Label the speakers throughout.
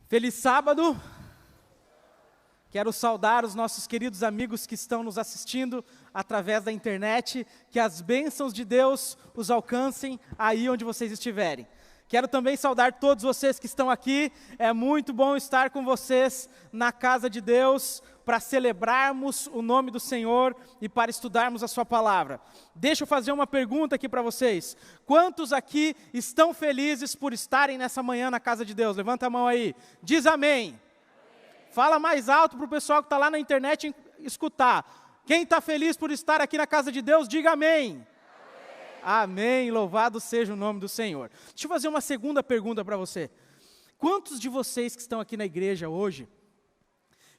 Speaker 1: Feliz sábado. Quero saudar os nossos queridos amigos que estão nos assistindo através da internet, que as bênçãos de Deus os alcancem aí onde vocês estiverem. Quero também saudar todos vocês que estão aqui, é muito bom estar com vocês na casa de Deus, para celebrarmos o nome do Senhor e para estudarmos a sua palavra. Deixa eu fazer uma pergunta aqui para vocês. Quantos aqui estão felizes por estarem nessa manhã na casa de Deus? Levanta a mão aí. Diz amém. Amém. Fala mais alto para o pessoal que está lá na internet escutar. Quem está feliz por estar aqui na casa de Deus, diga amém. Amém, louvado seja o nome do Senhor. Deixa eu fazer uma segunda pergunta para você. Quantos de vocês que estão aqui na igreja hoje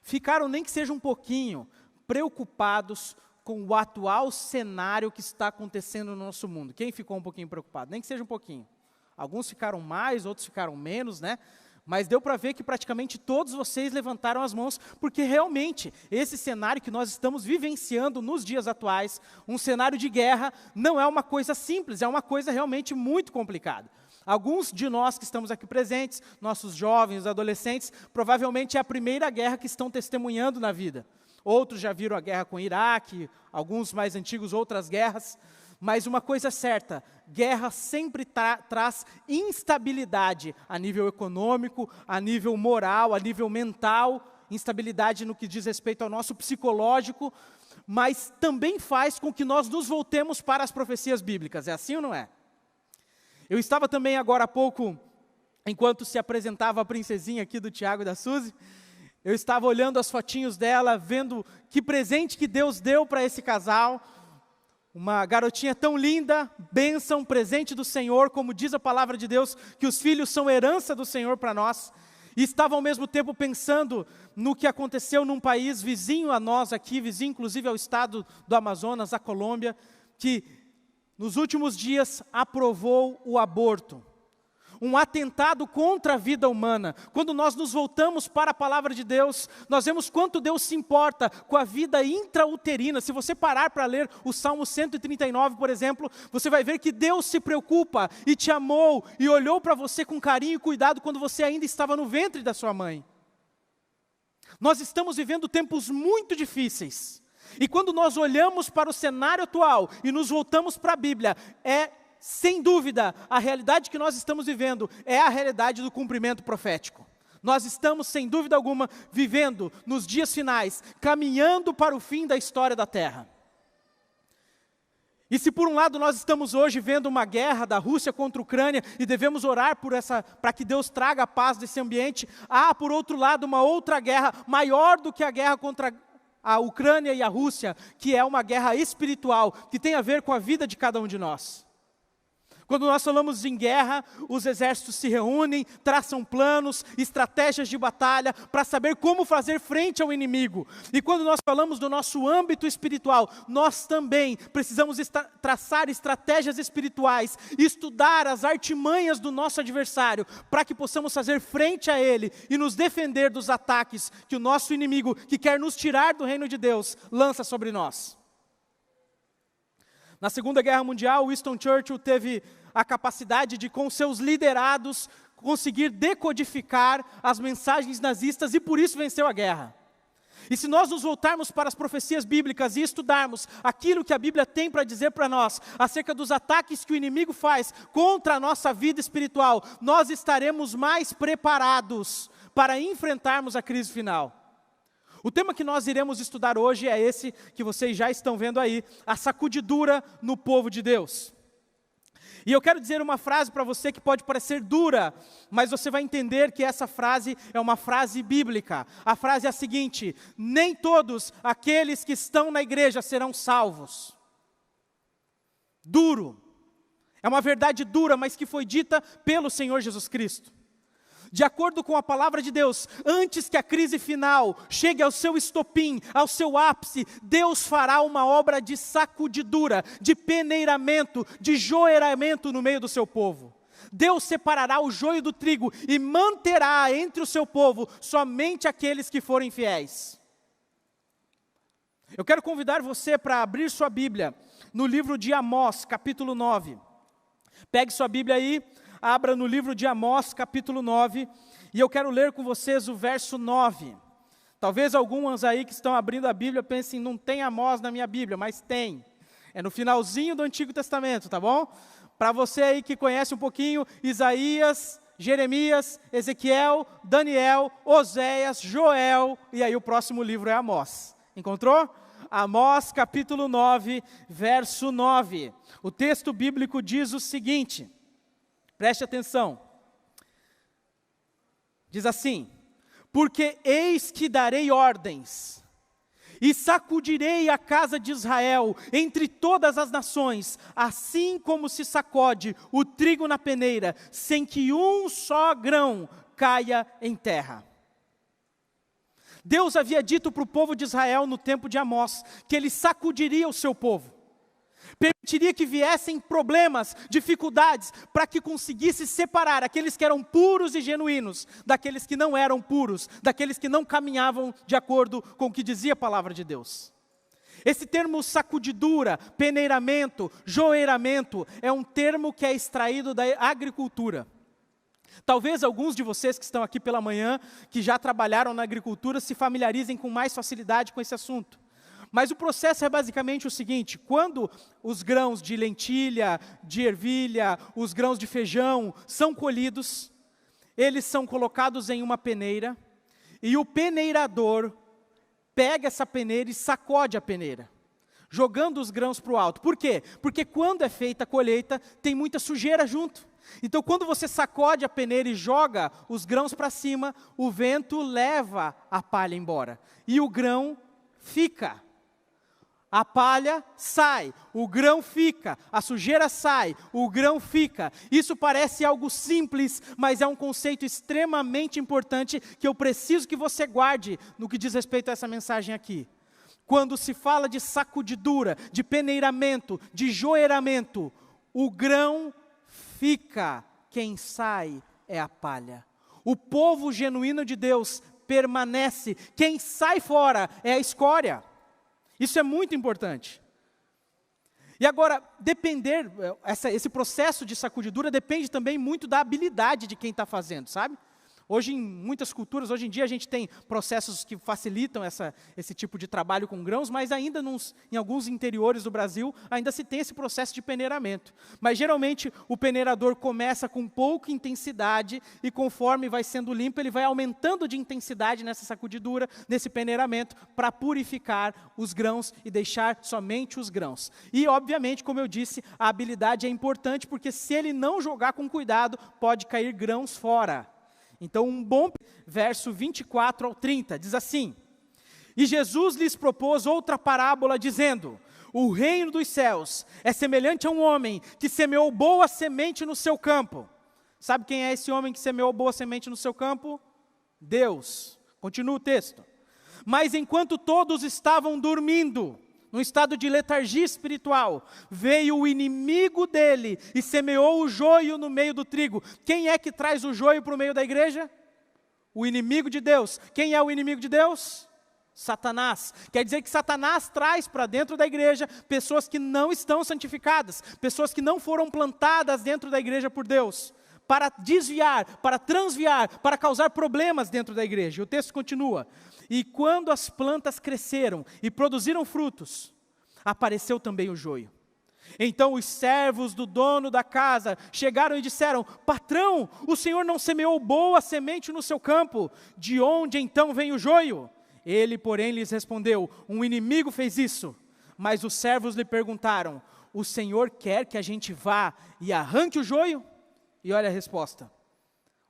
Speaker 1: ficaram, nem que seja um pouquinho, preocupados com o atual cenário que está acontecendo no nosso mundo? Quem ficou um pouquinho preocupado? Nem que seja um pouquinho. Alguns ficaram mais, outros ficaram menos, né? Mas deu para ver que praticamente todos vocês levantaram as mãos, porque realmente esse cenário que nós estamos vivenciando nos dias atuais, um cenário de guerra, não é uma coisa simples, é uma coisa realmente muito complicada. Alguns de nós que estamos aqui presentes, nossos jovens, adolescentes, provavelmente é a primeira guerra que estão testemunhando na vida. Outros já viram a guerra com o Iraque, alguns mais antigos, outras guerras. Mas uma coisa é certa, guerra sempre traz instabilidade a nível econômico, a nível moral, a nível mental, instabilidade no que diz respeito ao nosso psicológico, mas também faz com que nós nos voltemos para as profecias bíblicas. É assim ou não é? Eu estava também agora há pouco, enquanto se apresentava a princesinha aqui do Tiago e da Suzy, eu estava olhando as fotinhos dela, vendo que presente que Deus deu para esse casal. Uma garotinha tão linda, bênção, presente do Senhor, como diz a palavra de Deus, que os filhos são herança do Senhor para nós. E estava ao mesmo tempo pensando no que aconteceu num país vizinho a nós aqui, vizinho inclusive ao estado do Amazonas, a Colômbia, que nos últimos dias aprovou o aborto. Um atentado contra a vida humana. Quando nós nos voltamos para a palavra de Deus, nós vemos quanto Deus se importa com a vida intrauterina. Se você parar para ler o Salmo 139, por exemplo, você vai ver que Deus se preocupa e te amou e olhou para você com carinho e cuidado quando você ainda estava no ventre da sua mãe. Nós estamos vivendo tempos muito difíceis. E quando nós olhamos para o cenário atual e nos voltamos para a Bíblia, sem dúvida, a realidade que nós estamos vivendo é a realidade do cumprimento profético. Nós estamos, sem dúvida alguma, vivendo nos dias finais, caminhando para o fim da história da Terra. E se por um lado nós estamos hoje vendo uma guerra da Rússia contra a Ucrânia e devemos orar para que Deus traga a paz desse ambiente, há por outro lado uma outra guerra maior do que a guerra contra a Ucrânia e a Rússia, que é uma guerra espiritual, que tem a ver com a vida de cada um de nós. Quando nós falamos em guerra, os exércitos se reúnem, traçam planos, estratégias de batalha, para saber como fazer frente ao inimigo. E quando nós falamos do nosso âmbito espiritual, nós também precisamos traçar estratégias espirituais, estudar as artimanhas do nosso adversário, para que possamos fazer frente a ele e nos defender dos ataques que o nosso inimigo, que quer nos tirar do reino de Deus, lança sobre nós. Na Segunda Guerra Mundial, Winston Churchill teve a capacidade de, com seus liderados, conseguir decodificar as mensagens nazistas e por isso venceu a guerra. E se nós nos voltarmos para as profecias bíblicas e estudarmos aquilo que a Bíblia tem para dizer para nós, acerca dos ataques que o inimigo faz contra a nossa vida espiritual, nós estaremos mais preparados para enfrentarmos a crise final. O tema que nós iremos estudar hoje é esse que vocês já estão vendo aí, a sacudidura no povo de Deus. E eu quero dizer uma frase para você que pode parecer dura, mas você vai entender que essa frase é uma frase bíblica. A frase é a seguinte: nem todos aqueles que estão na igreja serão salvos. Duro. É uma verdade dura, mas que foi dita pelo Senhor Jesus Cristo. De acordo com a palavra de Deus, antes que a crise final chegue ao seu estopim, ao seu ápice, Deus fará uma obra de sacudidura, de peneiramento, de joeiramento no meio do seu povo. Deus separará o joio do trigo e manterá entre o seu povo somente aqueles que forem fiéis. Eu quero convidar você para abrir sua Bíblia no livro de Amós, capítulo 9. Pegue sua Bíblia aí, abra no livro de Amós, capítulo 9, E eu quero ler com vocês o verso 9. Talvez algumas aí que estão abrindo a Bíblia pensem, não tem Amós na minha Bíblia, mas tem. É no finalzinho do Antigo Testamento, tá bom? Para você aí que conhece um pouquinho, Isaías, Jeremias, Ezequiel, Daniel, Oséias, Joel, e aí o próximo livro é Amós. Encontrou? Amós capítulo 9, verso 9. O texto bíblico diz o seguinte, preste atenção. Diz assim: porque eis que darei ordens, e sacudirei a casa de Israel entre todas as nações, assim como se sacode o trigo na peneira, sem que um só grão caia em terra. Deus havia dito para o povo de Israel no tempo de Amós, que Ele sacudiria o seu povo. Permitiria que viessem problemas, dificuldades, para que conseguisse separar aqueles que eram puros e genuínos, daqueles que não eram puros, daqueles que não caminhavam de acordo com o que dizia a palavra de Deus. Esse termo sacudidura, peneiramento, joeiramento, é um termo que é extraído da agricultura. Talvez alguns de vocês que estão aqui pela manhã, que já trabalharam na agricultura, se familiarizem com mais facilidade com esse assunto. Mas o processo é basicamente o seguinte: quando os grãos de lentilha, de ervilha, os grãos de feijão são colhidos, eles são colocados em uma peneira, e o peneirador pega essa peneira e sacode a peneira, jogando os grãos para o alto. Por quê? Porque quando é feita a colheita, tem muita sujeira junto. Então, quando você sacode a peneira e joga os grãos para cima, o vento leva a palha embora, e o grão fica. A palha sai, o grão fica, a sujeira sai, o grão fica. Isso parece algo simples, mas é um conceito extremamente importante que eu preciso que você guarde no que diz respeito a essa mensagem aqui. Quando se fala de sacudidura, de peneiramento, de joeiramento, o grão fica, quem sai é a palha. O povo genuíno de Deus permanece, quem sai fora é a escória. Isso é muito importante. E agora, esse processo de sacudidura depende também muito da habilidade de quem está fazendo, sabe? Hoje, em muitas culturas, hoje em dia a gente tem processos que facilitam esse tipo de trabalho com grãos, mas ainda em alguns interiores do Brasil, ainda se tem esse processo de peneiramento. Mas geralmente o peneirador começa com pouca intensidade e conforme vai sendo limpo, ele vai aumentando de intensidade nessa sacudidura, nesse peneiramento, para purificar os grãos e deixar somente os grãos. E obviamente, como eu disse, a habilidade é importante, porque se ele não jogar com cuidado, pode cair grãos fora. Então, um bom verso 24 ao 30, diz assim: e Jesus lhes propôs outra parábola, dizendo: o reino dos céus é semelhante a um homem que semeou boa semente no seu campo. Sabe quem é esse homem que semeou boa semente no seu campo? Deus. Continua o texto. Mas enquanto todos estavam dormindo, num estado de letargia espiritual, veio o inimigo dele e semeou o joio no meio do trigo. Quem é que traz o joio para o meio da igreja? O inimigo de Deus. Quem é o inimigo de Deus? Satanás. Quer dizer que Satanás traz para dentro da igreja pessoas que não estão santificadas, pessoas que não foram plantadas dentro da igreja por Deus, para desviar, para transviar, para causar problemas dentro da igreja. O texto continua: e quando as plantas cresceram e produziram frutos, apareceu também o joio. Então os servos do dono da casa chegaram e disseram: patrão, o senhor não semeou boa semente no seu campo, de onde então vem o joio? Ele, porém, lhes respondeu: um inimigo fez isso. Mas os servos lhe perguntaram: o senhor quer que a gente vá e arranque o joio? E olha a resposta.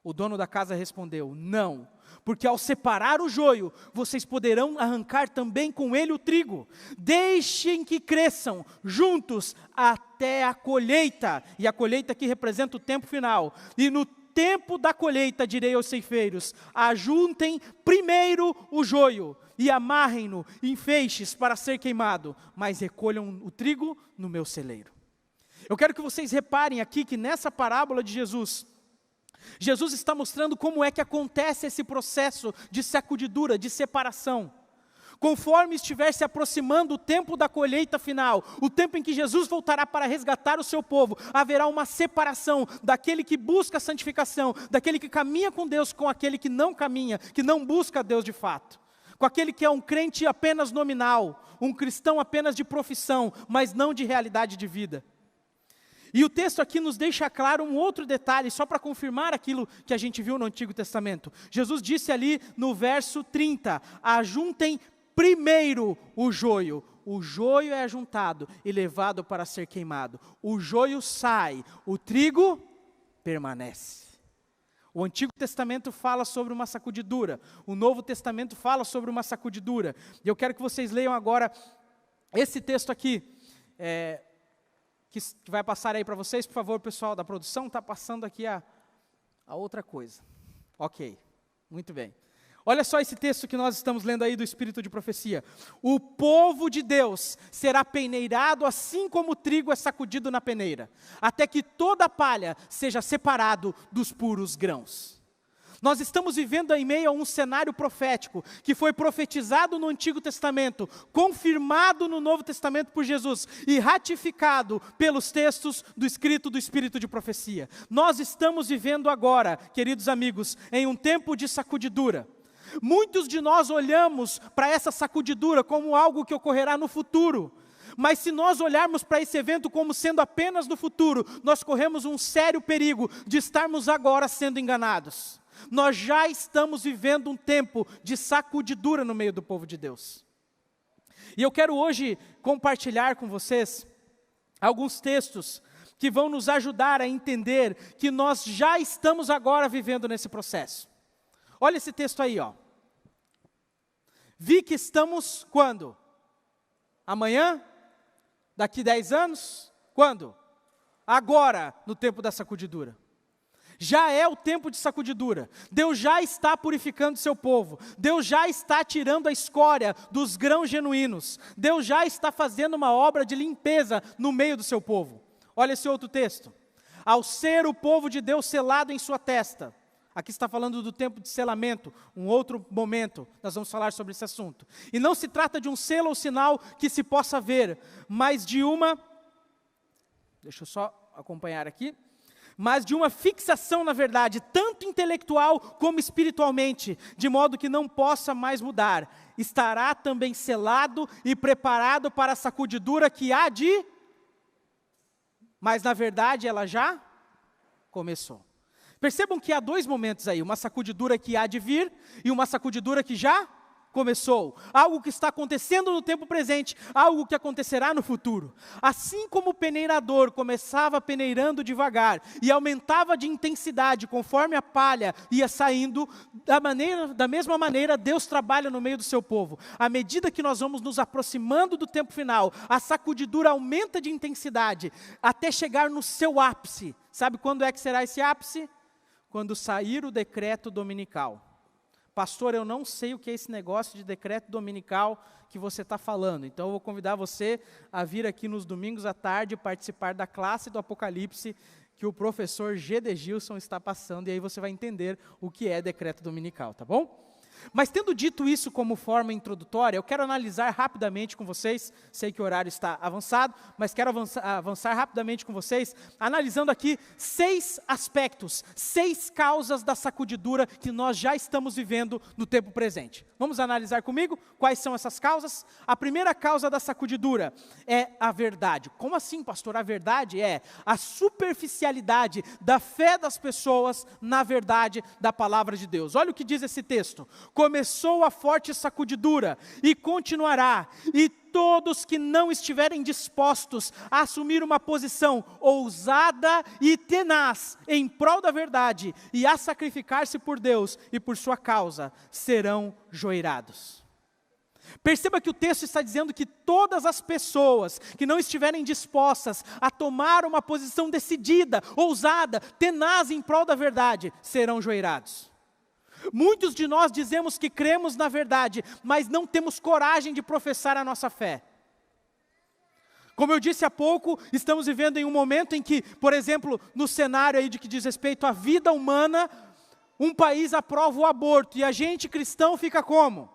Speaker 1: O dono da casa respondeu: não, porque ao separar o joio, vocês poderão arrancar também com ele o trigo. Deixem que cresçam juntos até a colheita. E a colheita aqui representa o tempo final. E no tempo da colheita direi aos ceifeiros: ajuntem primeiro o joio e amarrem-no em feixes para ser queimado, mas recolham o trigo no meu celeiro. Eu quero que vocês reparem aqui que nessa parábola de Jesus está mostrando como é que acontece esse processo de sacudidura, de separação. Conforme estiver se aproximando o tempo da colheita final, o tempo em que Jesus voltará para resgatar o seu povo, haverá uma separação daquele que busca a santificação, daquele que caminha com Deus, com aquele que não caminha, que não busca Deus de fato. Com aquele que é um crente apenas nominal, um cristão apenas de profissão, mas não de realidade de vida. E o texto aqui nos deixa claro um outro detalhe, só para confirmar aquilo que a gente viu no Antigo Testamento. Jesus disse ali no verso 30, ajuntem primeiro o joio. O joio é ajuntado e levado para ser queimado. O joio sai, o trigo permanece. O Antigo Testamento fala sobre uma sacudidura, o Novo Testamento fala sobre uma sacudidura. E eu quero que vocês leiam agora esse texto aqui, que vai passar aí para vocês, por favor, pessoal da produção, está passando aqui a outra coisa. Ok, muito bem. Olha só esse texto que nós estamos lendo aí do Espírito de Profecia. O povo de Deus será peneirado assim como o trigo é sacudido na peneira, até que toda a palha seja separado dos puros grãos. Nós estamos vivendo em meio a um cenário profético, que foi profetizado no Antigo Testamento, confirmado no Novo Testamento por Jesus, e ratificado pelos textos do escrito do Espírito de Profecia. Nós estamos vivendo agora, queridos amigos, em um tempo de sacudidura. Muitos de nós olhamos para essa sacudidura como algo que ocorrerá no futuro. Mas se nós olharmos para esse evento como sendo apenas no futuro, nós corremos um sério perigo de estarmos agora sendo enganados. Nós já estamos vivendo um tempo de sacudidura no meio do povo de Deus. E eu quero hoje compartilhar com vocês alguns textos que vão nos ajudar a entender que nós já estamos agora vivendo nesse processo. Olha esse texto aí, ó. Vi que estamos quando? Amanhã? Daqui 10 anos? Quando? Agora, no tempo da sacudidura. Já é o tempo de sacudidura. Deus já está purificando seu povo. Deus já está tirando a escória dos grãos genuínos. Deus já está fazendo uma obra de limpeza no meio do seu povo. Olha esse outro texto. Ao ser o povo de Deus selado em sua testa. Aqui está falando do tempo de selamento, um outro momento, nós vamos falar sobre esse assunto. E não se trata de um selo ou sinal que se possa ver, mas de uma, deixa eu só acompanhar aqui, mas de uma fixação na verdade, tanto intelectual como espiritualmente, de modo que não possa mais mudar. Estará também selado e preparado para a sacudidura que há de... Mas na verdade ela já começou. Percebam que há dois momentos aí, uma sacudidura que há de vir e uma sacudidura que já começou. Algo que está acontecendo no tempo presente, algo que acontecerá no futuro. Assim como o peneirador começava peneirando devagar e aumentava de intensidade conforme a palha ia saindo, da mesma maneira Deus trabalha no meio do seu povo. À medida que nós vamos nos aproximando do tempo final, a sacudidura aumenta de intensidade até chegar no seu ápice. Sabe quando é que será esse ápice? Quando sair o decreto dominical. Pastor, eu não sei o que é esse negócio de decreto dominical que você está falando. Então eu vou convidar você a vir aqui nos domingos à tarde participar da classe do Apocalipse que o professor G.D. Gilson está passando. E aí você vai entender o que é decreto dominical, tá bom? Mas tendo dito isso como forma introdutória, eu quero analisar rapidamente com vocês, sei que o horário está avançado, mas quero avançar rapidamente com vocês, analisando aqui 6 aspectos, 6 causas da sacudidura que nós já estamos vivendo no tempo presente. Vamos analisar comigo quais são essas causas? A primeira causa da sacudidura é a verdade. Como assim, pastor? A verdade é a superficialidade da fé das pessoas na verdade da palavra de Deus. Olha o que diz esse texto. Começou a forte sacudidura e continuará, e todos que não estiverem dispostos a assumir uma posição ousada e tenaz em prol da verdade e a sacrificar-se por Deus e por sua causa, serão joeirados. Perceba que o texto está dizendo que todas as pessoas que não estiverem dispostas a tomar uma posição decidida, ousada, tenaz em prol da verdade, serão joeirados. Muitos de nós dizemos que cremos na verdade, mas não temos coragem de professar a nossa fé. Como eu disse há pouco, estamos vivendo em um momento em que, por exemplo, no cenário aí de que diz respeito à vida humana, um país aprova o aborto e a gente cristão fica como?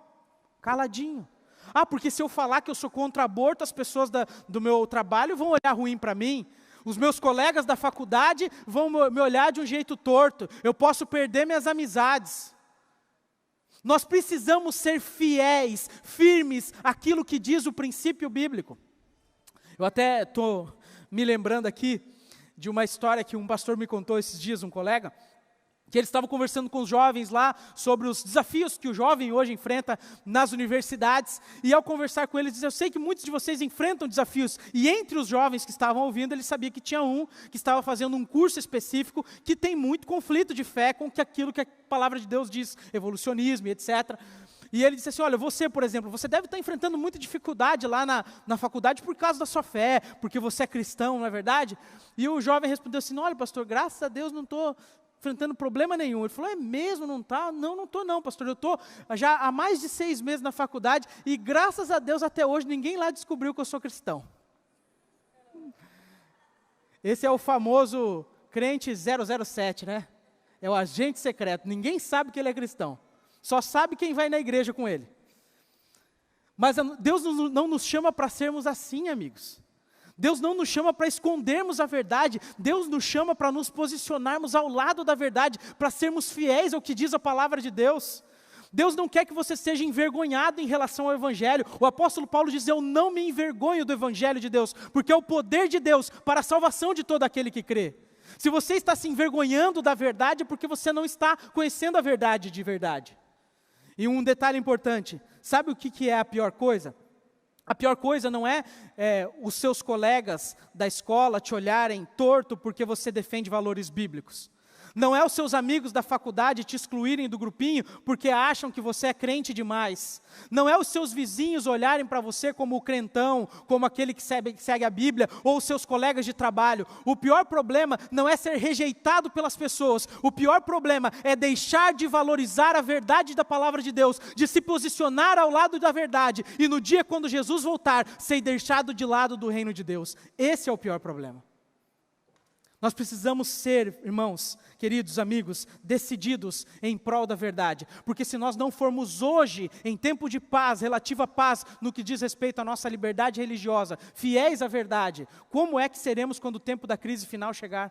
Speaker 1: Caladinho. Ah, porque se eu falar que eu sou contra aborto, as pessoas do meu trabalho vão olhar ruim para mim. Os meus colegas da faculdade vão me olhar de um jeito torto. Eu posso perder minhas amizades. Nós precisamos ser fiéis, firmes, àquilo que diz o princípio bíblico. Eu até estou me lembrando aqui de uma história que um pastor me contou esses dias, um colega, que ele estava conversando com os jovens lá sobre os desafios que o jovem hoje enfrenta nas universidades, e ao conversar com eles, disse: eu sei que muitos de vocês enfrentam desafios, e entre os jovens que estavam ouvindo, ele sabia que tinha um que estava fazendo um curso específico, que tem muito conflito de fé com aquilo que a palavra de Deus diz, evolucionismo e etc., e ele disse assim: olha, você, por exemplo, você deve estar enfrentando muita dificuldade lá na faculdade por causa da sua fé, porque você é cristão, não é verdade? E o jovem respondeu assim: olha, pastor, graças a Deus não estou enfrentando problema nenhum. Ele falou: é mesmo, não está? Não estou não, pastor, eu estou já há mais de 6 meses na faculdade e graças a Deus até hoje ninguém lá descobriu que eu sou cristão. Esse é o famoso crente 007, né? É o agente secreto, ninguém sabe que ele é cristão. Só sabe quem vai na igreja com ele. Mas Deus não nos chama para sermos assim, amigos. Deus não nos chama para escondermos a verdade. Deus nos chama para nos posicionarmos ao lado da verdade, para sermos fiéis ao que diz a palavra de Deus. Deus não quer que você seja envergonhado em relação ao Evangelho. O apóstolo Paulo diz: eu não me envergonho do Evangelho de Deus, porque é o poder de Deus para a salvação de todo aquele que crê. Se você está se envergonhando da verdade, é porque você não está conhecendo a verdade de verdade. E um detalhe importante, sabe o que é a pior coisa? A pior coisa não é os seus colegas da escola te olharem torto porque você defende valores bíblicos. Não é os seus amigos da faculdade te excluírem do grupinho porque acham que você é crente demais. Não é os seus vizinhos olharem para você como o crentão, como aquele que segue a Bíblia, ou os seus colegas de trabalho. O pior problema não é ser rejeitado pelas pessoas. O pior problema é deixar de valorizar a verdade da palavra de Deus, de se posicionar ao lado da verdade, e no dia quando Jesus voltar, ser deixado de lado do reino de Deus. Esse é o pior problema. Nós precisamos ser, irmãos, queridos amigos, decididos em prol da verdade. Porque se nós não formos hoje, em tempo de paz, relativa paz, no que diz respeito à nossa liberdade religiosa, fiéis à verdade, como é que seremos quando o tempo da crise final chegar?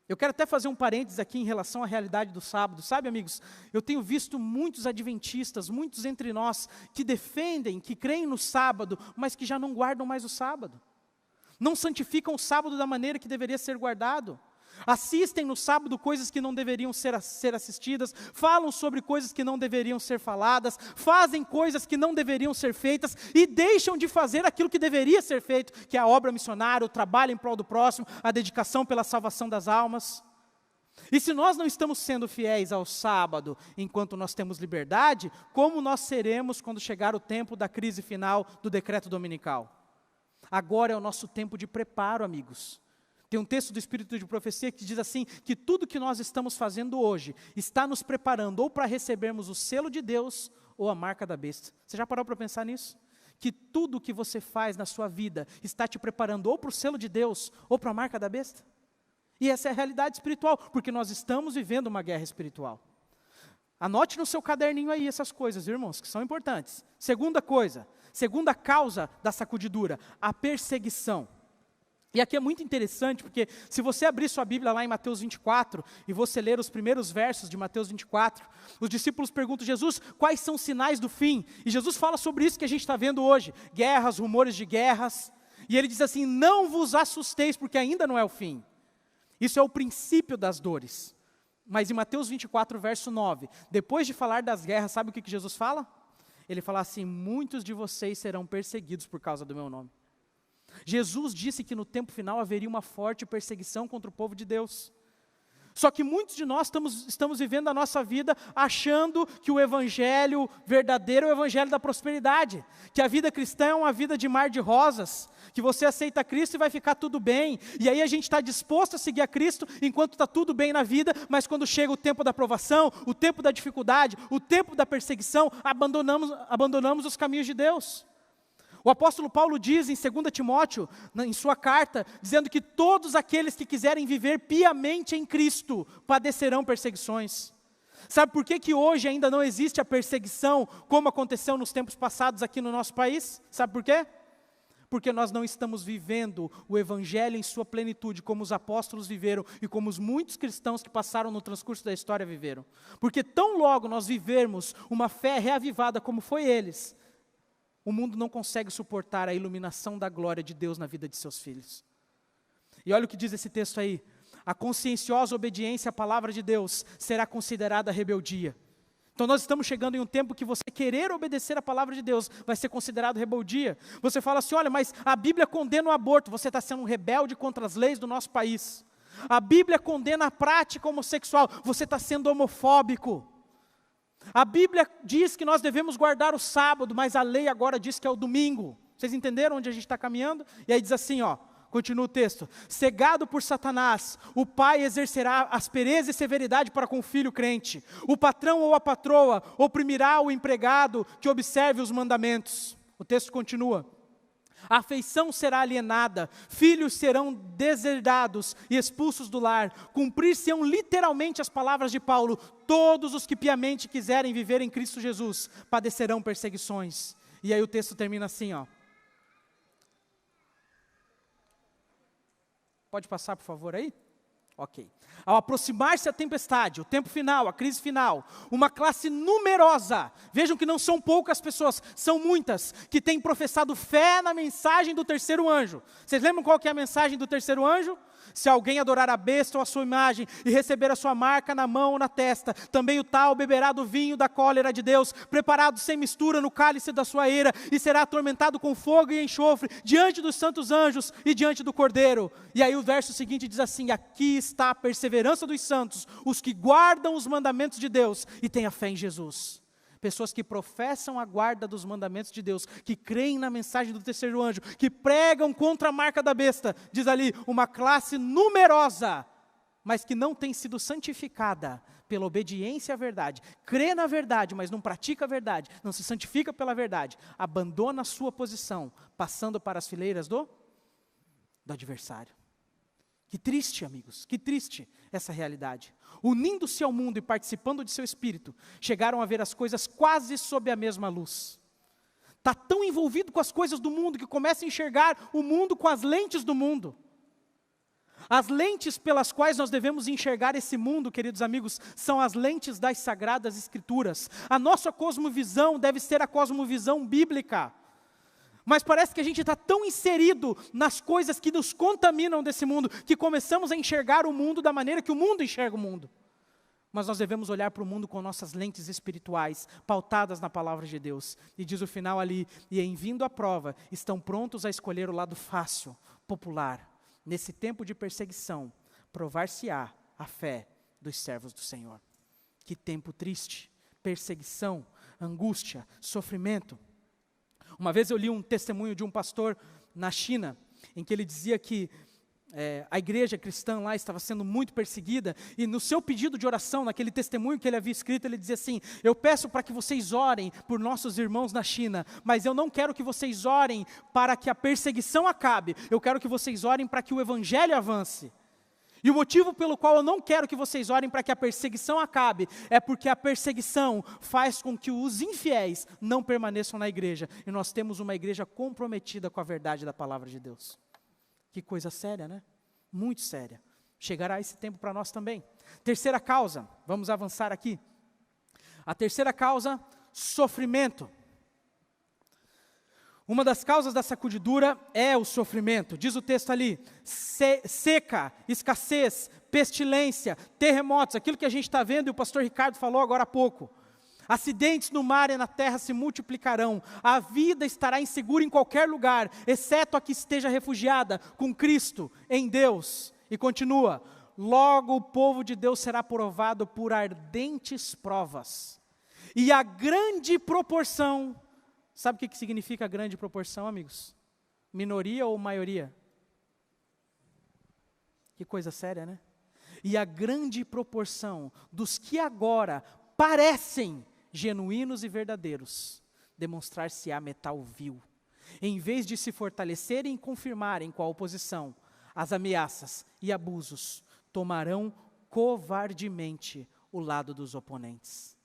Speaker 1: Eu quero até fazer um parênteses aqui em relação à realidade do sábado. Sabe, amigos, eu tenho visto muitos adventistas, muitos entre nós, que defendem, que creem no sábado, mas que já não guardam mais o sábado. Não santificam o sábado da maneira que deveria ser guardado. Assistem no sábado coisas que não deveriam ser assistidas, falam sobre coisas que não deveriam ser faladas, fazem coisas que não deveriam ser feitas e deixam de fazer aquilo que deveria ser feito, que é a obra missionária, o trabalho em prol do próximo, a dedicação pela salvação das almas. E se nós não estamos sendo fiéis ao sábado enquanto nós temos liberdade, como nós seremos quando chegar o tempo da crise final do decreto dominical? Agora é o nosso tempo de preparo, amigos. Tem um texto do Espírito de Profecia que diz assim, que tudo que nós estamos fazendo hoje está nos preparando ou para recebermos o selo de Deus ou a marca da besta. Você já parou para pensar nisso? Que tudo que você faz na sua vida está te preparando ou para o selo de Deus ou para a marca da besta? E essa é a realidade espiritual, porque nós estamos vivendo uma guerra espiritual. Anote no seu caderninho aí essas coisas, irmãos, que são importantes. Segunda coisa, segunda causa da sacudidura, a perseguição. E aqui é muito interessante, porque se você abrir sua Bíblia lá em Mateus 24, e você ler os primeiros versos de Mateus 24, os discípulos perguntam a Jesus, quais são os sinais do fim? E Jesus fala sobre isso que a gente está vendo hoje, guerras, rumores de guerras, e ele diz assim, não vos assusteis, porque ainda não é o fim. Isso é o princípio das dores. Mas em Mateus 24, verso 9, depois de falar das guerras, sabe o que Jesus fala? Ele fala assim, muitos de vocês serão perseguidos por causa do meu nome. Jesus disse que no tempo final haveria uma forte perseguição contra o povo de Deus. Só que muitos de nós estamos vivendo a nossa vida achando que o evangelho verdadeiro é o evangelho da prosperidade, que a vida cristã é uma vida de mar de rosas, que você aceita Cristo e vai ficar tudo bem, e aí a gente está disposto a seguir a Cristo enquanto está tudo bem na vida, mas quando chega o tempo da provação, o tempo da dificuldade, o tempo da perseguição, abandonamos os caminhos de Deus. O apóstolo Paulo diz em 2 Timóteo, em sua carta, dizendo que todos aqueles que quiserem viver piamente em Cristo padecerão perseguições. Sabe por que que hoje ainda não existe a perseguição como aconteceu nos tempos passados aqui no nosso país? Sabe por quê? Porque nós não estamos vivendo o Evangelho em sua plenitude, como os apóstolos viveram e como os muitos cristãos que passaram no transcurso da história viveram. Porque tão logo nós vivermos uma fé reavivada como foi eles, o mundo não consegue suportar a iluminação da glória de Deus na vida de seus filhos. E olha o que diz esse texto aí: a conscienciosa obediência à palavra de Deus será considerada rebeldia. Então nós estamos chegando em um tempo que você querer obedecer a palavra de Deus vai ser considerado rebeldia. Você fala assim, olha, mas a Bíblia condena o aborto, você está sendo um rebelde contra as leis do nosso país. A Bíblia condena a prática homossexual, você está sendo homofóbico. A Bíblia diz que nós devemos guardar o sábado, mas a lei agora diz que é o domingo. Vocês entenderam onde a gente está caminhando? E aí diz assim, ó. Continua o texto: cegado por Satanás, o pai exercerá aspereza e severidade para com o filho crente. O patrão ou a patroa oprimirá o empregado que observe os mandamentos. O texto continua: a afeição será alienada, filhos serão deserdados e expulsos do lar. Cumprir-se-ão literalmente as palavras de Paulo: todos os que piamente quiserem viver em Cristo Jesus padecerão perseguições. E aí o texto termina assim, ó. Pode passar, por favor, aí? Ok. Ao aproximar-se a tempestade, o tempo final, a crise final, uma classe numerosa, vejam que não são poucas pessoas, são muitas, que têm professado fé na mensagem do terceiro anjo. Vocês lembram qual que é a mensagem do terceiro anjo? Se alguém adorar a besta ou a sua imagem e receber a sua marca na mão ou na testa, também o tal beberá do vinho da cólera de Deus, preparado sem mistura no cálice da sua ira, e será atormentado com fogo e enxofre, diante dos santos anjos e diante do Cordeiro. E aí o verso seguinte diz assim: aqui está a perseverança dos santos, os que guardam os mandamentos de Deus e têm a fé em Jesus. Pessoas que professam a guarda dos mandamentos de Deus, que creem na mensagem do terceiro anjo, que pregam contra a marca da besta. Diz ali, uma classe numerosa, mas que não tem sido santificada pela obediência à verdade. Crê na verdade, mas não pratica a verdade, não se santifica pela verdade. Abandona a sua posição, passando para as fileiras do adversário. Que triste, amigos, que triste essa realidade. Unindo-se ao mundo e participando de seu espírito, chegaram a ver as coisas quase sob a mesma luz. Está tão envolvido com as coisas do mundo que começa a enxergar o mundo com as lentes do mundo. As lentes pelas quais nós devemos enxergar esse mundo, queridos amigos, são as lentes das Sagradas Escrituras. A nossa cosmovisão deve ser a cosmovisão bíblica. Mas parece que a gente está tão inserido nas coisas que nos contaminam desse mundo, que começamos a enxergar o mundo da maneira que o mundo enxerga o mundo. Mas nós devemos olhar para o mundo com nossas lentes espirituais, pautadas na palavra de Deus. E diz o final ali: e em vindo à prova, estão prontos a escolher o lado fácil, popular. Nesse tempo de perseguição, provar-se-á a fé dos servos do Senhor. Que tempo triste, perseguição, angústia, sofrimento. Uma vez eu li um testemunho de um pastor na China, em que ele dizia que a igreja cristã lá estava sendo muito perseguida, e no seu pedido de oração, naquele testemunho que ele havia escrito, ele dizia assim: eu peço para que vocês orem por nossos irmãos na China, mas eu não quero que vocês orem para que a perseguição acabe, eu quero que vocês orem para que o evangelho avance. E o motivo pelo qual eu não quero que vocês orem para que a perseguição acabe, é porque a perseguição faz com que os infiéis não permaneçam na igreja, e nós temos uma igreja comprometida com a verdade da palavra de Deus. Que coisa séria, né? Muito séria. Chegará esse tempo para nós também. Terceira causa, vamos avançar aqui. A terceira causa, sofrimento. Uma das causas da sacudidura é o sofrimento. Diz o texto ali: seca, escassez, pestilência, terremotos, aquilo que a gente está vendo e o pastor Ricardo falou agora há pouco. Acidentes no mar e na terra se multiplicarão. A vida estará insegura em qualquer lugar, exceto a que esteja refugiada com Cristo em Deus. E continua: logo o povo de Deus será provado por ardentes provas. E a grande proporção... Sabe o que significa grande proporção, amigos? Minoria ou maioria? Que coisa séria, né? E a grande proporção dos que agora parecem genuínos e verdadeiros, demonstrar-se-á metal vil. Em vez de se fortalecerem e confirmarem com a oposição, as ameaças e abusos tomarão covardemente o lado dos oponentes.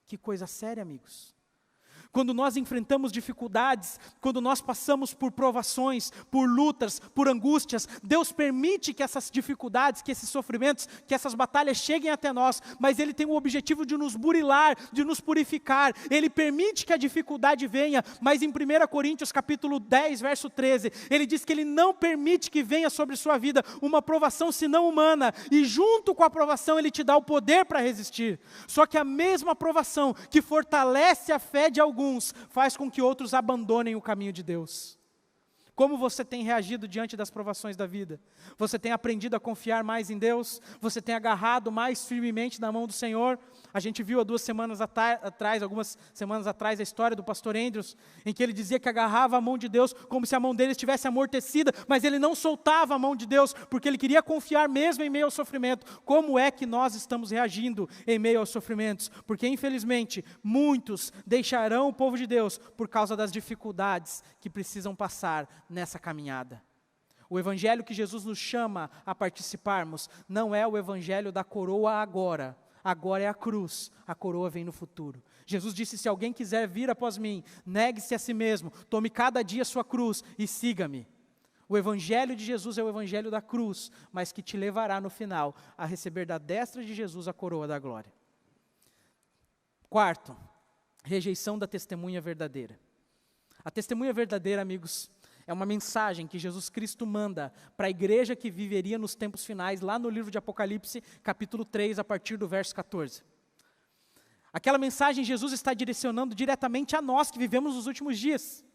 Speaker 1: Que coisa séria, amigos. Quando nós enfrentamos dificuldades, quando nós passamos por provações, por lutas, por angústias, Deus permite que essas dificuldades, que esses sofrimentos, que essas batalhas cheguem até nós, mas Ele tem o objetivo de nos burilar, de nos purificar. Ele permite que a dificuldade venha, mas em 1 Coríntios capítulo 10, verso 13, Ele diz que Ele não permite que venha sobre sua vida uma provação senão humana, e junto com a provação Ele te dá o poder para resistir. Só que a mesma provação que fortalece a fé de alguns, faz com que outros abandonem o caminho de Deus. Como você tem reagido diante das provações da vida? Você tem aprendido a confiar mais em Deus? Você tem agarrado mais firmemente na mão do Senhor? A gente viu há algumas semanas atrás, a história do pastor Andrews, em que ele dizia que agarrava a mão de Deus como se a mão dele estivesse amortecida, mas ele não soltava a mão de Deus, porque ele queria confiar mesmo em meio ao sofrimento. Como é que nós estamos reagindo em meio aos sofrimentos? Porque infelizmente, muitos deixarão o povo de Deus por causa das dificuldades que precisam passar nessa caminhada. O evangelho que Jesus nos chama a participarmos não é o evangelho da coroa agora é a cruz, a coroa vem no futuro. Jesus disse: se alguém quiser vir após mim, negue-se a si mesmo, tome cada dia sua cruz e siga-me. O evangelho de Jesus é o evangelho da cruz, mas que te levará no final a receber da destra de Jesus a coroa da glória. Quarto, rejeição da testemunha verdadeira. A testemunha verdadeira, amigos, é uma mensagem que Jesus Cristo manda para a igreja que viveria nos tempos finais, lá no livro de Apocalipse, capítulo 3, a partir do verso 14. Aquela mensagem Jesus está direcionando diretamente a nós que vivemos nos últimos dias.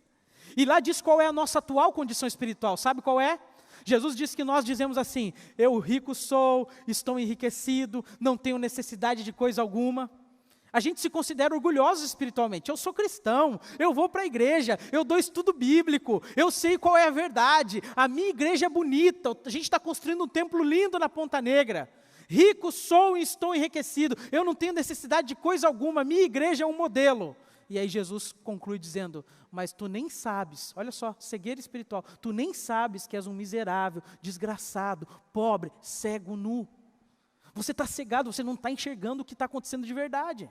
Speaker 1: E lá diz qual é a nossa atual condição espiritual. Sabe qual é? Jesus disse que nós dizemos assim: eu rico sou, estou enriquecido, não tenho necessidade de coisa alguma. A gente se considera orgulhoso espiritualmente. Eu sou cristão, eu vou para a igreja, eu dou estudo bíblico, eu sei qual é a verdade, a minha igreja é bonita, a gente está construindo um templo lindo na Ponta Negra. Rico sou e estou enriquecido, eu não tenho necessidade de coisa alguma, minha igreja é um modelo. E aí Jesus conclui dizendo: mas tu nem sabes, olha só, cegueira espiritual, tu nem sabes que és um miserável, desgraçado, pobre, cego, nu. Você está cegado, você não está enxergando o que está acontecendo de verdade.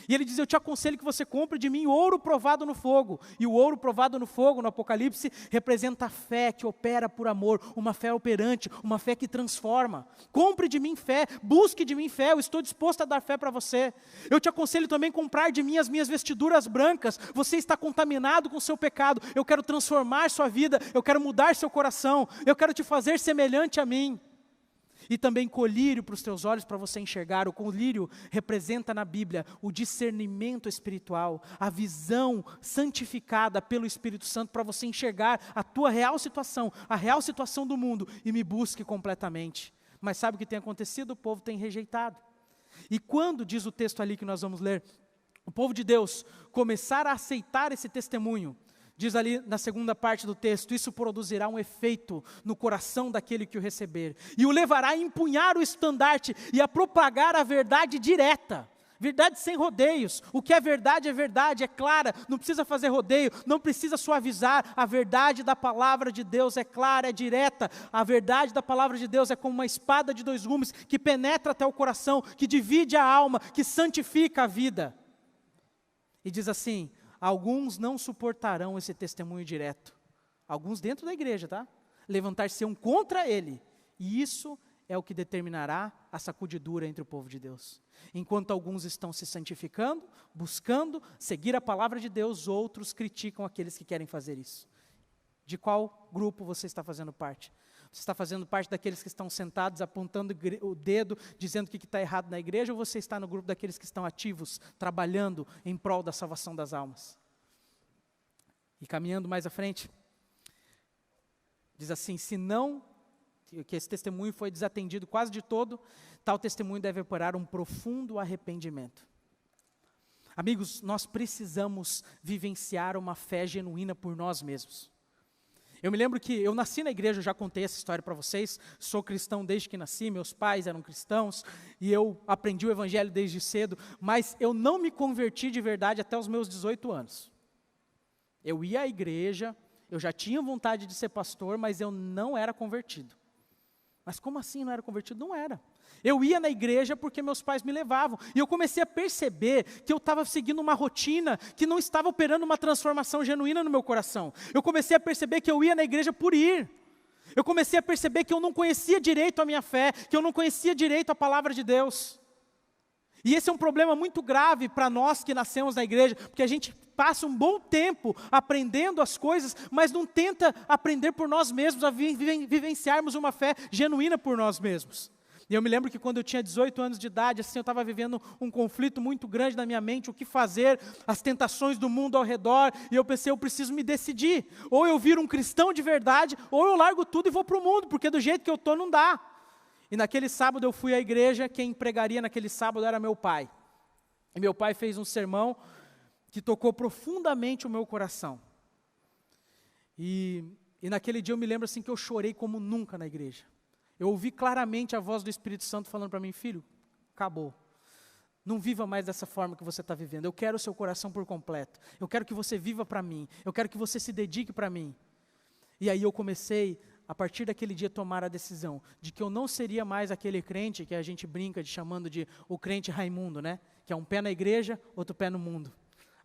Speaker 1: E ele diz: eu te aconselho que você compre de mim ouro provado no fogo. E o ouro provado no fogo, no Apocalipse, representa a fé que opera por amor, uma fé operante, uma fé que transforma. Compre de mim fé, busque de mim fé, eu estou disposto a dar fé para você. Eu te aconselho também a comprar de mim as minhas vestiduras brancas. Você está contaminado com o seu pecado, eu quero transformar sua vida, eu quero mudar seu coração, eu quero te fazer semelhante a mim. E também colírio para os teus olhos, para você enxergar. O colírio representa na Bíblia o discernimento espiritual, a visão santificada pelo Espírito Santo para você enxergar a tua real situação, a real situação do mundo, e me busque completamente. Mas sabe o que tem acontecido? O povo tem rejeitado. E quando, diz o texto ali que nós vamos ler, o povo de Deus começar a aceitar esse testemunho, diz ali na segunda parte do texto: isso produzirá um efeito no coração daquele que o receber, e o levará a empunhar o estandarte e a propagar a verdade direta, verdade sem rodeios. O que é verdade, é clara, não precisa fazer rodeio, não precisa suavizar. A verdade da palavra de Deus é clara, é direta. A verdade da palavra de Deus é como uma espada de 2 gumes, que penetra até o coração, que divide a alma, que santifica a vida. E diz assim: alguns não suportarão esse testemunho direto. Alguns dentro da igreja, tá? Levantar-se-ão contra ele. E isso é o que determinará a sacudidura entre o povo de Deus. Enquanto alguns estão se santificando, buscando seguir a palavra de Deus, outros criticam aqueles que querem fazer isso. De qual grupo você está fazendo parte? Você está fazendo parte daqueles que estão sentados, apontando o dedo, dizendo o que está errado na igreja, ou você está no grupo daqueles que estão ativos, trabalhando em prol da salvação das almas? E caminhando mais à frente, diz assim: se não, que esse testemunho foi desatendido quase de todo, tal testemunho deve operar um profundo arrependimento. Amigos, nós precisamos vivenciar uma fé genuína por nós mesmos. Eu me lembro que eu nasci na igreja, eu já contei essa história para vocês, sou cristão desde que nasci, meus pais eram cristãos, e eu aprendi o evangelho desde cedo, mas eu não me converti de verdade até os meus 18 anos. Eu ia à igreja, eu já tinha vontade de ser pastor, mas eu não era convertido. Mas como assim não era convertido? Não era. Eu ia na igreja porque meus pais me levavam. E eu comecei a perceber que eu estava seguindo uma rotina que não estava operando uma transformação genuína no meu coração. Eu comecei a perceber que eu ia na igreja por ir. Eu comecei a perceber que eu não conhecia direito a minha fé, que eu não conhecia direito a palavra de Deus. E esse é um problema muito grave para nós que nascemos na igreja, porque a gente passa um bom tempo aprendendo as coisas, mas não tenta aprender por nós mesmos, a vivenciarmos uma fé genuína por nós mesmos. E eu me lembro que quando eu tinha 18 anos de idade, assim, eu estava vivendo um conflito muito grande na minha mente, o que fazer, as tentações do mundo ao redor, e eu pensei, eu preciso me decidir, ou eu viro um cristão de verdade, ou eu largo tudo e vou para o mundo, porque do jeito que eu estou não dá. E naquele sábado eu fui à igreja, quem pregaria naquele sábado era meu pai. E meu pai fez um sermão que tocou profundamente o meu coração. E naquele dia eu me lembro assim que eu chorei como nunca na igreja. Eu ouvi claramente a voz do Espírito Santo falando para mim, filho, acabou. Não viva mais dessa forma que você está vivendo. Eu quero o seu coração por completo. Eu quero que você viva para mim. Eu quero que você se dedique para mim. E aí eu comecei, a partir daquele dia, a tomar a decisão de que eu não seria mais aquele crente que a gente brinca chamando de o crente Raimundo, né? Que é um pé na igreja, outro pé no mundo.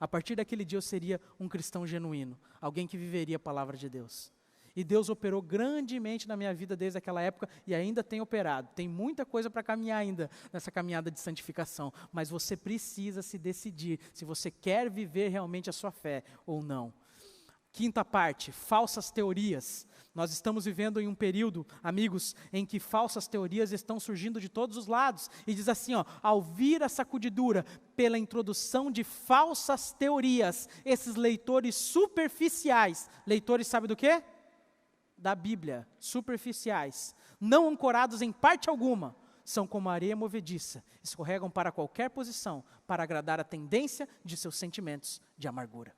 Speaker 1: A partir daquele dia eu seria um cristão genuíno. Alguém que viveria a palavra de Deus. E Deus operou grandemente na minha vida desde aquela época e ainda tem operado. Tem muita coisa para caminhar ainda nessa caminhada de santificação. Mas você precisa se decidir se você quer viver realmente a sua fé ou não. Quinta parte, falsas teorias. Nós estamos vivendo em um período, amigos, em que falsas teorias estão surgindo de todos os lados. E diz assim, ao vir a sacudidura pela introdução de falsas teorias, esses leitores superficiais, leitores sabe do quê? Da Bíblia, superficiais, não ancorados em parte alguma, são como areia movediça, escorregam para qualquer posição, para agradar a tendência de seus sentimentos de amargura.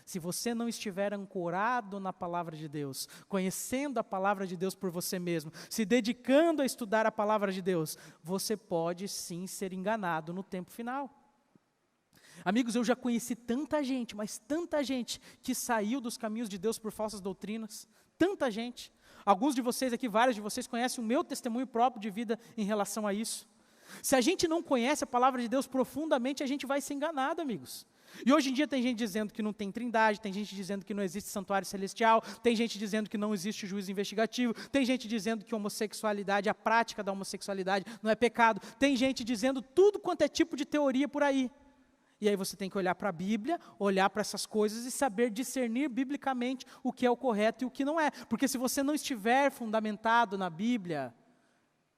Speaker 1: Se você não estiver ancorado na palavra de Deus, conhecendo a palavra de Deus por você mesmo, se dedicando a estudar a palavra de Deus, você pode sim ser enganado no tempo final. Amigos, eu já conheci tanta gente, mas tanta gente que saiu dos caminhos de Deus por falsas doutrinas, tanta gente. Alguns de vocês aqui, vários de vocês conhecem o meu testemunho próprio de vida em relação a isso. Se a gente não conhece a palavra de Deus profundamente, a gente vai ser enganado, amigos. E hoje em dia tem gente dizendo que não tem trindade, tem gente dizendo que não existe santuário celestial, tem gente dizendo que não existe juízo investigativo, tem gente dizendo que homossexualidade, a prática da homossexualidade não é pecado, tem gente dizendo tudo quanto é tipo de teoria por aí. E aí você tem que olhar para a Bíblia, olhar para essas coisas e saber discernir biblicamente o que é o correto e o que não é. Porque se você não estiver fundamentado na Bíblia,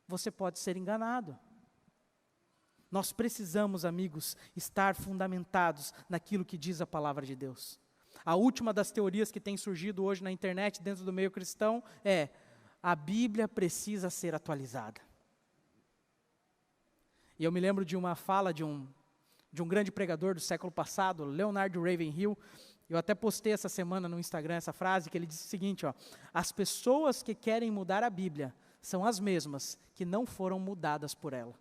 Speaker 1: você pode ser enganado. Nós precisamos, amigos, estar fundamentados naquilo que diz a palavra de Deus. A última das teorias que tem surgido hoje na internet, dentro do meio cristão, é: a Bíblia precisa ser atualizada. E eu me lembro de uma fala de um grande pregador do século passado, Leonard Ravenhill. Eu até postei essa semana no Instagram essa frase, que ele disse o seguinte, as pessoas que querem mudar a Bíblia são as mesmas que não foram mudadas por ela.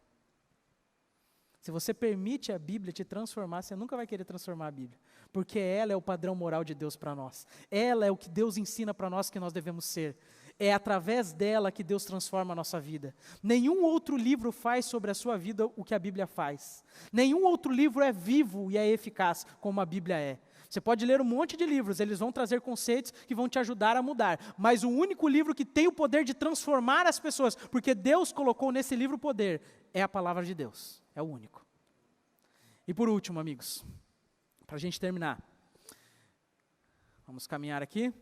Speaker 1: Se você permite a Bíblia te transformar, você nunca vai querer transformar a Bíblia, porque ela é o padrão moral de Deus para nós. Ela é o que Deus ensina para nós que nós devemos ser. É através dela que Deus transforma a nossa vida. Nenhum outro livro faz sobre a sua vida o que a Bíblia faz. Nenhum outro livro é vivo e é eficaz como a Bíblia é. Você pode ler um monte de livros, eles vão trazer conceitos que vão te ajudar a mudar. Mas o único livro que tem o poder de transformar as pessoas, porque Deus colocou nesse livro o poder, é a palavra de Deus. É o único. E por último, amigos, para a gente terminar, vamos caminhar aqui.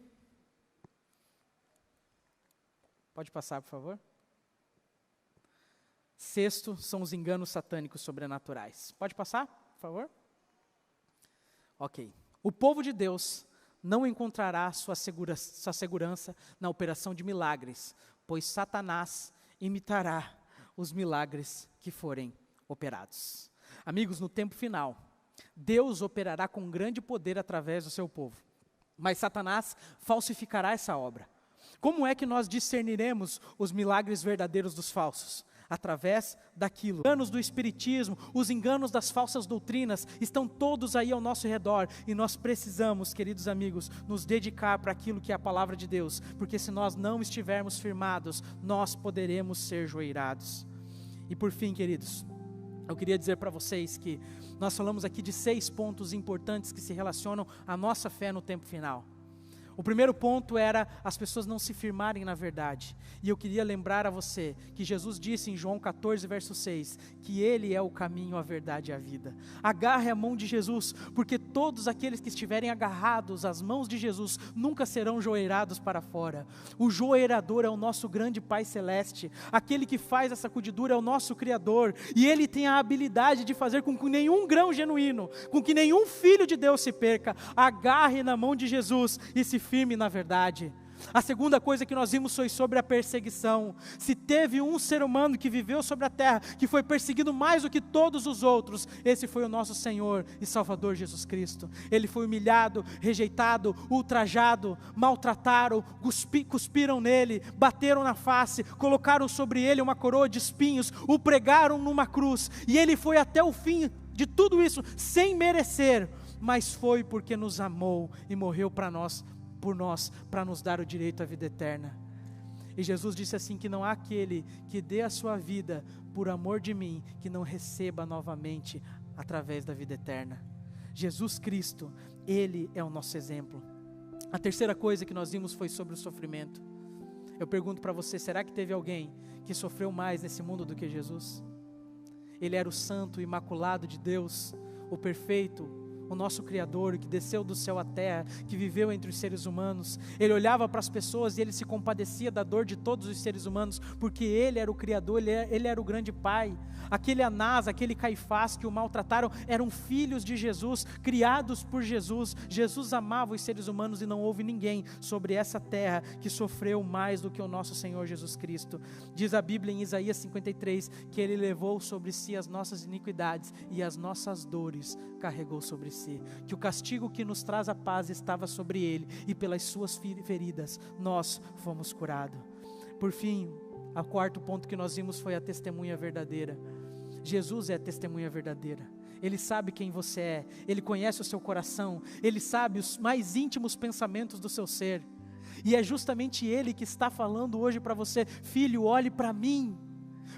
Speaker 1: Pode passar, por favor. Sexto, são os enganos satânicos sobrenaturais. Pode passar, por favor? Ok. O povo de Deus não encontrará sua segurança na operação de milagres, pois Satanás imitará os milagres que forem operados. Amigos, no tempo final, Deus operará com grande poder através do seu povo, mas Satanás falsificará essa obra. Como é que nós discerniremos os milagres verdadeiros dos falsos? Através daquilo. Os enganos do espiritismo, os enganos das falsas doutrinas, estão todos aí ao nosso redor, e nós precisamos, queridos amigos, nos dedicar para aquilo que é a palavra de Deus, porque se nós não estivermos firmados, nós poderemos ser joeirados. E por fim, queridos, eu queria dizer para vocês que nós falamos aqui de 6 pontos importantes que se relacionam à nossa fé no tempo final. O primeiro ponto era as pessoas não se firmarem na verdade. E eu queria lembrar a você que Jesus disse em João 14, verso 6, que Ele é o caminho, a verdade e a vida. Agarre a mão de Jesus, porque todos aqueles que estiverem agarrados às mãos de Jesus nunca serão joeirados para fora. O joeirador é o nosso grande Pai Celeste. Aquele que faz a sacudidura é o nosso Criador. E Ele tem a habilidade de fazer com que nenhum grão genuíno, com que nenhum filho de Deus se perca. Agarre na mão de Jesus e se firme na verdade. A segunda coisa que nós vimos foi sobre a perseguição. Se teve um ser humano que viveu sobre a terra, que foi perseguido mais do que todos os outros, esse foi o nosso Senhor e Salvador Jesus Cristo. Ele foi humilhado, rejeitado, ultrajado, maltrataram, cuspiram nele, bateram na face, colocaram sobre ele uma coroa de espinhos, o pregaram numa cruz, e ele foi até o fim de tudo isso, sem merecer, mas foi porque nos amou e morreu por nós, para nos dar o direito à vida eterna. E Jesus disse assim, que não há aquele que dê a sua vida por amor de mim, que não receba novamente através da vida eterna. Jesus Cristo, Ele é o nosso exemplo. A terceira coisa que nós vimos foi sobre o sofrimento. Eu pergunto para você, será que teve alguém que sofreu mais nesse mundo do que Jesus? Ele era o santo, imaculado de Deus, o perfeito, o nosso Criador, que desceu do céu à terra, que viveu entre os seres humanos. Ele olhava para as pessoas e Ele se compadecia da dor de todos os seres humanos, porque Ele era o Criador, Ele era o grande Pai. Aquele Anás, aquele Caifás que o maltrataram, eram filhos de Jesus, criados por Jesus. Jesus amava os seres humanos e não houve ninguém sobre essa terra que sofreu mais do que o nosso Senhor Jesus Cristo. Diz a Bíblia em Isaías 53, que Ele levou sobre si as nossas iniquidades e as nossas dores carregou sobre si, que o castigo que nos traz a paz estava sobre Ele, e pelas suas feridas nós fomos curados. Por fim, o quarto ponto que nós vimos foi a testemunha verdadeira. Jesus é a testemunha verdadeira. Ele sabe quem você é, Ele conhece o seu coração, Ele sabe os mais íntimos pensamentos do seu ser, e é justamente Ele que está falando hoje para você: filho, olhe para mim,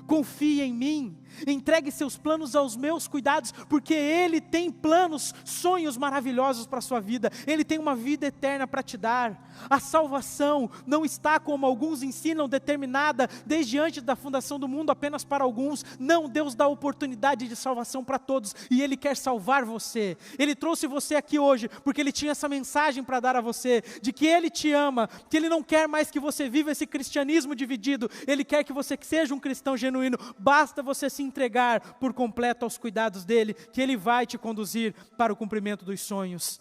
Speaker 1: confie em mim, entregue seus planos aos meus cuidados, porque Ele tem planos, sonhos maravilhosos para a sua vida. Ele tem uma vida eterna para te dar. A salvação não está, como alguns ensinam, determinada desde antes da fundação do mundo apenas para alguns. Não, Deus dá oportunidade de salvação para todos, e Ele quer salvar você. Ele trouxe você aqui hoje porque Ele tinha essa mensagem para dar a você, de que Ele te ama, que Ele não quer mais que você viva esse cristianismo dividido. Ele quer que você seja um cristão genuíno. Basta você se entregar por completo aos cuidados dEle, que Ele vai te conduzir para o cumprimento dos sonhos.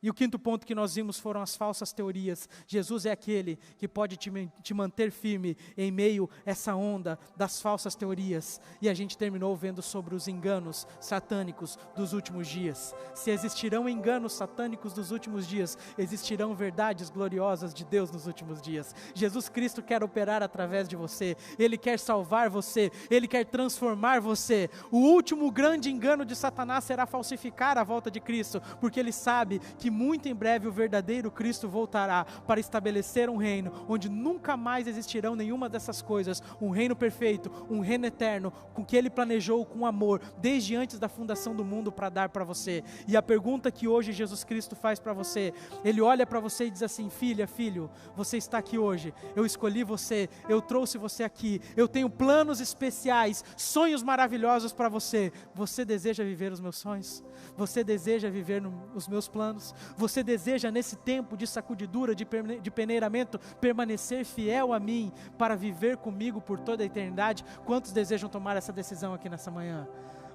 Speaker 1: E o quinto ponto que nós vimos foram as falsas teorias. Jesus é aquele que pode te manter firme em meio a essa onda das falsas teorias. E a gente terminou vendo sobre os enganos satânicos dos últimos dias. Se existirão enganos satânicos dos últimos dias, existirão verdades gloriosas de Deus nos últimos dias. Jesus Cristo quer operar através de você. Ele quer salvar você. Ele quer transformar você. O último grande engano de Satanás será falsificar a volta de Cristo, porque ele sabe que muito em breve o verdadeiro Cristo voltará para estabelecer um reino onde nunca mais existirão nenhuma dessas coisas, um reino perfeito, um reino eterno, com que Ele planejou com amor desde antes da fundação do mundo para dar para você. E a pergunta que hoje Jesus Cristo faz para você, Ele olha para você e diz assim: filha, filho, você está aqui hoje, eu escolhi você, eu trouxe você aqui, eu tenho planos especiais, sonhos maravilhosos para você. Você deseja viver os meus sonhos? Você deseja viver os meus planos? Você deseja nesse tempo de sacudidura, de peneiramento, permanecer fiel a mim para viver comigo por toda a eternidade? Quantos desejam tomar essa decisão aqui nessa manhã?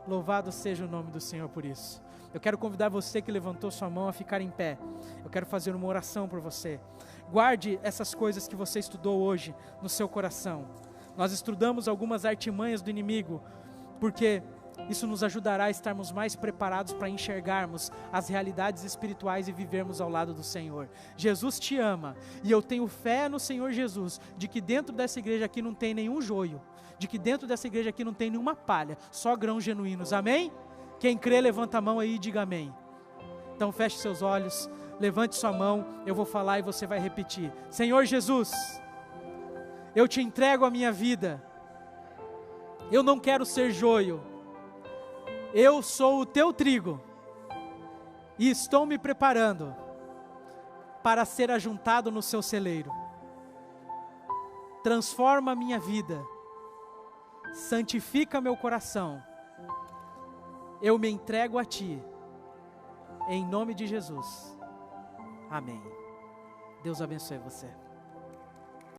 Speaker 1: Louvado seja o nome do Senhor por isso. Eu quero convidar você que levantou sua mão a ficar em pé. Eu quero fazer uma oração por você. Guarde essas coisas que você estudou hoje no seu coração. Nós estudamos algumas artimanhas do inimigo, porque isso nos ajudará a estarmos mais preparados para enxergarmos as realidades espirituais e vivermos ao lado do Senhor. Jesus te ama, e eu tenho fé no Senhor Jesus, de que dentro dessa igreja aqui não tem nenhum joio, de que dentro dessa igreja aqui não tem nenhuma palha, só grãos genuínos, amém? Quem crê, levanta a mão aí e diga amém. Então feche seus olhos, levante sua mão, eu vou falar e você vai repetir. Senhor Jesus, eu te entrego a minha vida, Eu não quero ser joio. Eu sou o teu trigo. E estou me preparando para ser ajuntado no seu celeiro. Transforma a minha vida. Santifica meu coração. Eu me entrego a ti. Em nome de Jesus. Amém. Deus abençoe você.